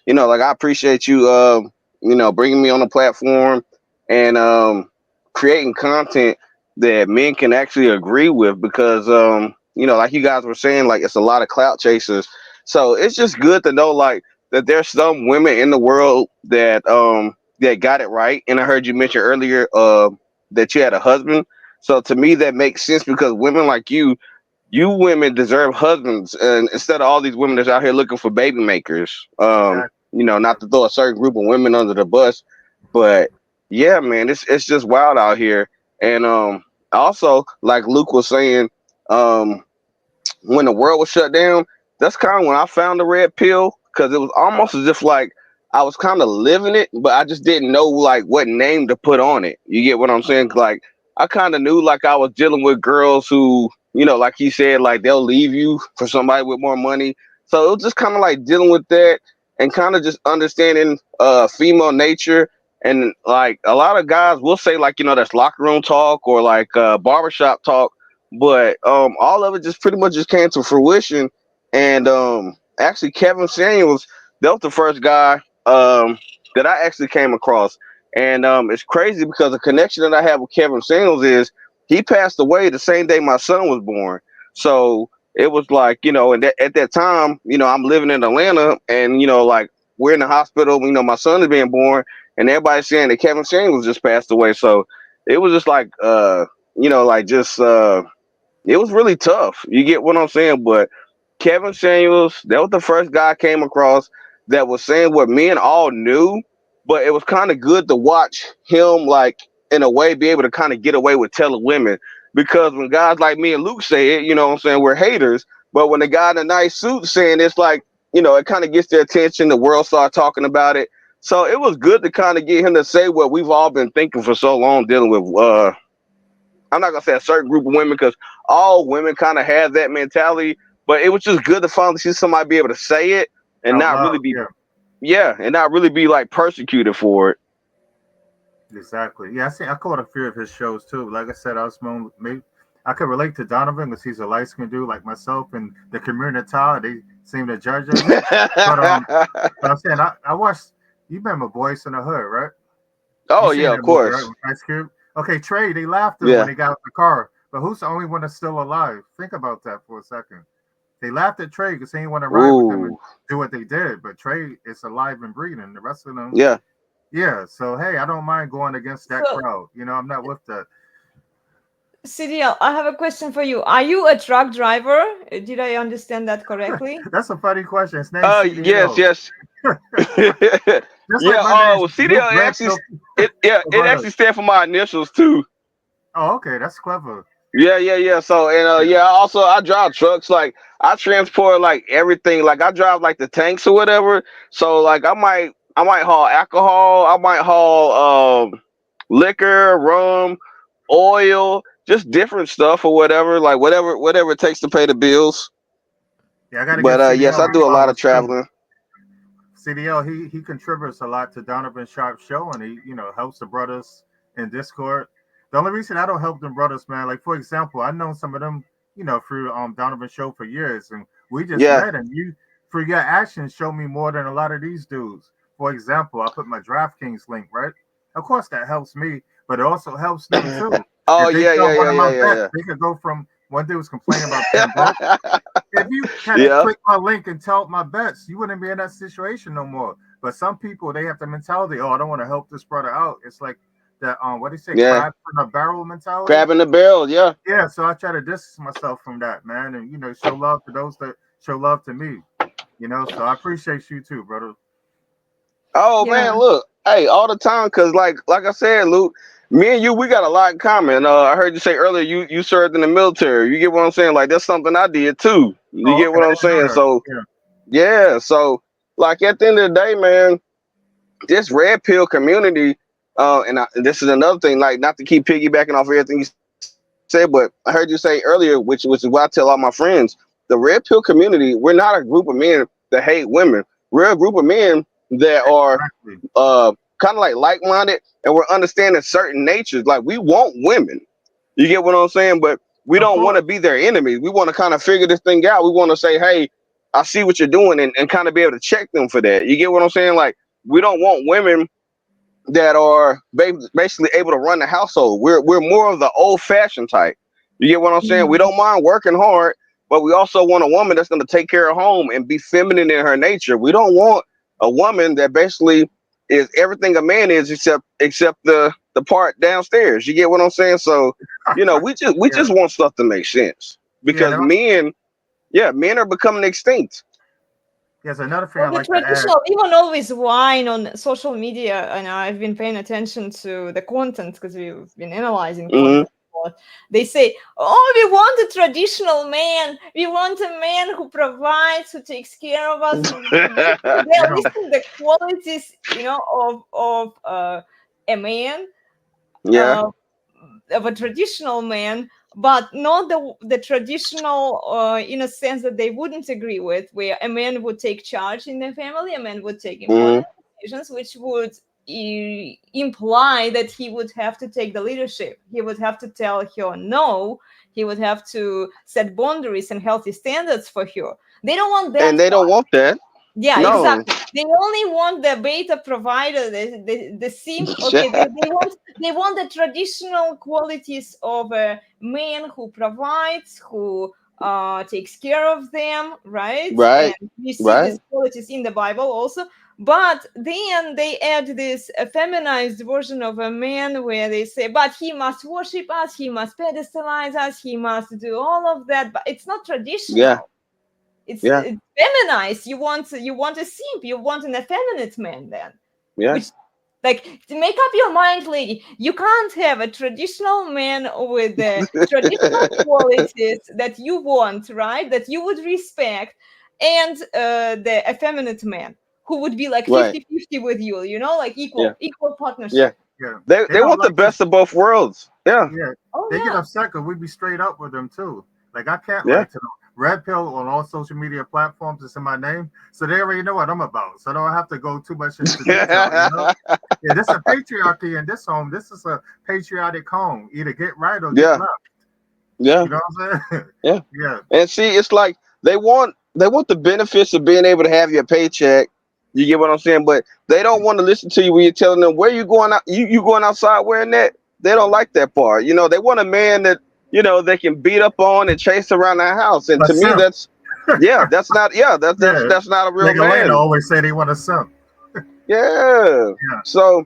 like I appreciate you, bringing me on the platform and creating content that men can actually agree with because, like you guys were saying, like it's a lot of clout chasers. So it's just good to know, like, that there's some women in the world that got it right. And I heard you mention earlier, that you had a husband. So to me, that makes sense because women like you women deserve husbands, and instead of all these women that's out here looking for baby makers. Exactly. Not to throw a certain group of women under the bus, but yeah, man, it's just wild out here. And also, like Luke was saying, um, when the world was shut down, that's kind of when I found the red pill because it was almost as if like I was kind of living it, but I just didn't know like what name to put on it. You get what I'm saying? Like I kind of knew like I was dealing with girls who, like he said, like they'll leave you for somebody with more money. So it was just kind of like dealing with that and kind of just understanding female nature. And like a lot of guys will say like, that's locker room talk or like barbershop talk, but all of it just pretty much just came to fruition. And actually, Kevin Samuels, that was the first guy that I actually came across. And it's crazy because the connection that I have with Kevin Samuels is he passed away the same day my son was born. So it was like, and at that time, I'm living in Atlanta, and like we're in the hospital. My son is being born, and everybody's saying that Kevin Samuels just passed away. So it was just like, like just it was really tough. You get what I'm saying? But Kevin Samuels, that was the first guy I came across that was saying what men all knew, but it was kind of good to watch him, like, in a way, be able to kind of get away with telling women. Because when guys like me and Luke say it, what I'm saying, we're haters. But when the guy in a nice suit saying it's like, it kind of gets their attention. The world start talking about it. So it was good to kind of get him to say what we've all been thinking for so long, dealing with I'm not gonna say a certain group of women because all women kind of have that mentality, but it was just good to finally see somebody be able to say it and Out not loud. really be, Yeah. yeah, and not really be like persecuted for it. Exactly. Yeah, I caught a few of his shows too. Like I said, maybe I could relate to Donovan because he's a light skinned dude like myself, and the community they seem to judge us. But but I'm saying I watched. You remember Boys in the Hood, right? You Oh seen yeah, of that movie, right? course. With Ice Cube. Okay, Trey. They laughed at him when Yeah. they got out the car, but who's the only one that's still alive? Think about that for a second. They laughed at Trey because he didn't want to ride with them and Ooh. do what they did. But Trey is alive and breathing. The rest of them, Yeah. yeah. So hey, I don't mind going against that So, crowd. I'm not with that. CDL, I have a question for you. Are you a truck driver? Did I understand that correctly? That's a funny question. His name's Yes, CDL. yes. Just like Yeah. my name's Oh, Luke CDL Redfield. it Brother. actually stands for my initials too. Oh, okay, that's clever. Yeah, yeah, yeah. So and Yeah. yeah, also I drive trucks. Like I transport like everything. Like I drive like the tanks or whatever. So like I might haul alcohol. I might haul liquor, rum, oil, just different stuff or whatever. Like whatever it takes to pay the bills. Yeah, I got to give But yes, CDL I his do a lot of flowers too. traveling. CDL, he contributes a lot to Donovan Sharp's show, and he helps the brothers in Discord. The only reason I don't help them brothers, man, like for example, I know some of them, through Donovan show for years, and we just Yeah. met, and you for your actions show me more than a lot of these dudes. For example, I put my DraftKings link, right? Of course that helps me, but it also helps them too. Oh If they yeah, sell yeah, one yeah, of my bets, yeah, they could go from one dude was complaining about being broke. yeah. If you had to Yeah. click my link and tell my bets, you wouldn't be in that situation no more. But some people they have the mentality, oh, I don't want to help this brother out. It's like that what do you say, Yeah. crab in a barrel mentality? Crab in the barrel. Yeah. Yeah, so I try to distance myself from that, man, and show love to those that show love to me. So I appreciate you too, brother. Oh Yeah. man, look, hey, all the time, cause like I said, Luke, me and you, we got a lot in common. I heard you say earlier you served in the military. You get what I'm saying? Like that's something I did too. You Oh, get okay, what I I'm didn't know saying? that. So Yeah. yeah, so like at the end of the day, man, this red pill community, and this is another thing, like not to keep piggybacking off everything you said, but I heard you say earlier, which is what I tell all my friends, the red pill community, we're not a group of men that hate women. We're a group of men that are Exactly. kind of like like-minded, and we're understanding certain natures. Like we want women, you get what I'm saying, but we Of don't want to course. be their enemies. We want to kind of figure this thing out. We want to say, hey, I see what you're doing, and kind of be able to check them for that. You get what I'm saying? Like, we don't want women that are basically able to run the household. We're more of the old fashioned type. You get what I'm saying? We Mhm. don't mind working hard, but we also want a woman that's going to take care of home and be feminine in her nature. We don't want a woman that basically is everything a man is except the part downstairs. You get what I'm saying? So, we just Yeah, want stuff to make sense yeah. because men, yeah, men are becoming extinct. Yes, another thing Well, I'd the like to add. traditional, even always whine on social media, and I've been paying attention to the content because we've been analyzing Hmm. content a lot. They say, "Oh, we want a traditional man. We want a man who provides, who takes care of us." You They're know, listing the qualities, of a man, Yeah. uh, of a traditional man, but not the traditional, in a sense that they wouldn't agree with, where a man would take charge in the family, a man would take Hmm. important decisions, which would imply that he would have to take the leadership. He would have to tell her no. He would have to set boundaries and healthy standards for her. They don't want And that they don't part. want that. Yeah, No. exactly. They only want the beta provider, the simp. Okay, they want the traditional qualities of a man who provides, who takes care of them, right? And Right. we see Right. these qualities in the Bible also. But then they add this feminized version of a man where they say, but he must worship us, he must pedestalize us, he must do all of that. But it's not Yeah. traditional. Yeah. It's feminized. You want a simp. You want an effeminate man then, Yeah. which, like, to make up your mind, lady. You can't have a traditional man with the traditional qualities that you want, right? That you would respect, and the effeminate man who would be like Right. 50-50 with you. Like Yeah. equal Yeah. partnership. yeah, They they they don't want the like to. best of both worlds. Yeah. Yeah, Oh they get yeah. upset because we be straight up with them too. Like I can't lie Yeah. to them. Red pill on all social media platforms is in my name, so they already know what I'm about. So I don't have to go too much into detail. Yeah, this is a patriarchy in this home. This is a patriotic home. Either get right or get Yeah. left. Yeah. You know what I'm saying? Yeah. Yeah, And see, it's like they want the benefits of being able to have your paycheck. You get what I'm saying? But they don't want to listen to you when you're telling them where you going out. You going outside wearing that? They don't like that part. They want a man that they can beat up on and chase around the house. And a to me, simp. that's yeah, that's not yeah, that's that's Yeah, that's not a real like Elena man. always say, they want a simp. Yeah. Yeah, So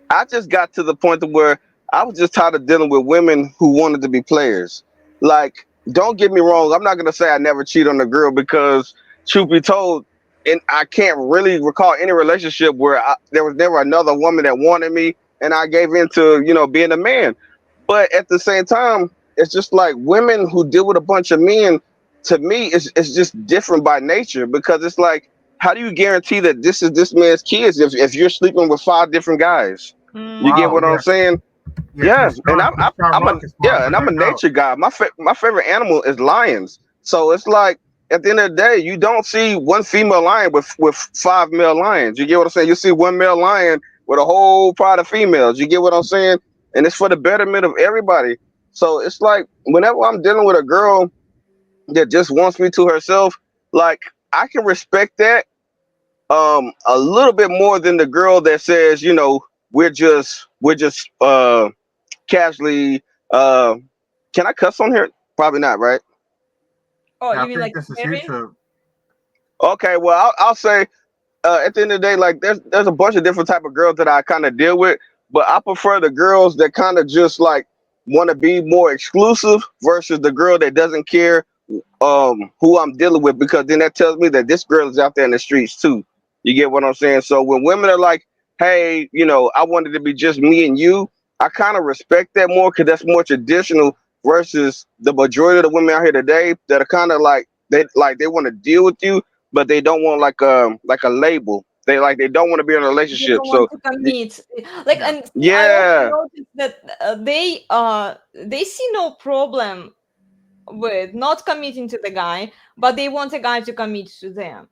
I just got to the point to where I was just tired of dealing with women who wanted to be players. Like, don't get me wrong, I'm not gonna say I never cheat on a girl because, truth be told, and I can't really recall any relationship where there was never another woman that wanted me, and I gave in to being a man. But at the same time, it's just like women who deal with a bunch of men. To me, it's just different by nature because it's like, how do you guarantee that this is this man's kids if you're sleeping with five different guys? You get Mm. wow, what I'm yeah, saying? yeah. Yeah, and I'm I'm, Krishan I'm a Rock is yeah, sponsoring and I'm a right now. nature guy. My favorite animal is lions. So it's like at the end of the day, you don't see one female lion with five male lions. You get what I'm saying? You see one male lion with a whole pride of females. You get what I'm saying? And it's for the betterment of everybody. So it's like whenever I'm dealing with a girl that just wants me to herself, like I can respect that a little bit more than the girl that says, we're just casually can I cuss on here? Probably not, right? Oh, Yeah, I you mean think like this is married? YouTube. Okay, well I'll say at the end of the day, like there's a bunch of different type of girls that I kind of deal with, but I prefer the girls that kind of just like want to be more exclusive versus the girl that doesn't care who I'm dealing with, because then that tells me that this girl is out there in the streets too. You get what I'm saying? So when women are like, "Hey, I wanted to be just me and you," I kind of respect that more because that's more traditional versus the majority of the women out here today that are kind of like they want to deal with you, but they don't want like a label. They don't want to be in a They relationship. don't want So to commit. Like, Yeah, and I also yeah, noticed that they see no problem with not committing to the guy, but they want a guy to commit to them.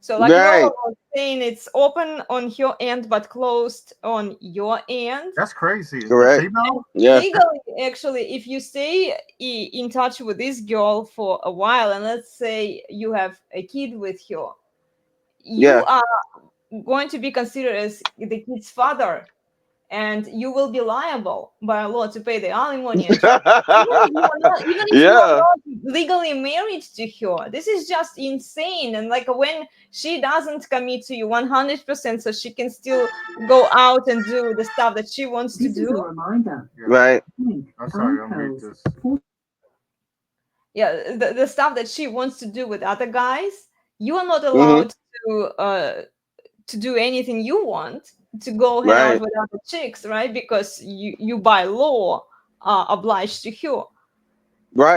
So like, it's all right, about saying it's open on her end but closed on your end. That's crazy. The Correct. female? Yeah. Legally, actually, if you stay in touch with this girl for a while, and let's say you have a kid with her, you Yeah. are going to be considered as the kid's father, and you will be liable by law to pay the alimony and child. Even if you are Yeah. not legally married to her, this is just insane. And like when she doesn't commit to you 100%, so she can still go out and do the stuff that she wants to This is a do. reminder. Yeah. Right. Link I'm sorry, I'll read unclosed. this. Yeah, the stuff that she wants to do with other guys, you are not Hmm. allowed to do anything you want, to go hang out Right. with other chicks, right? Because you by law are obliged to her. Right.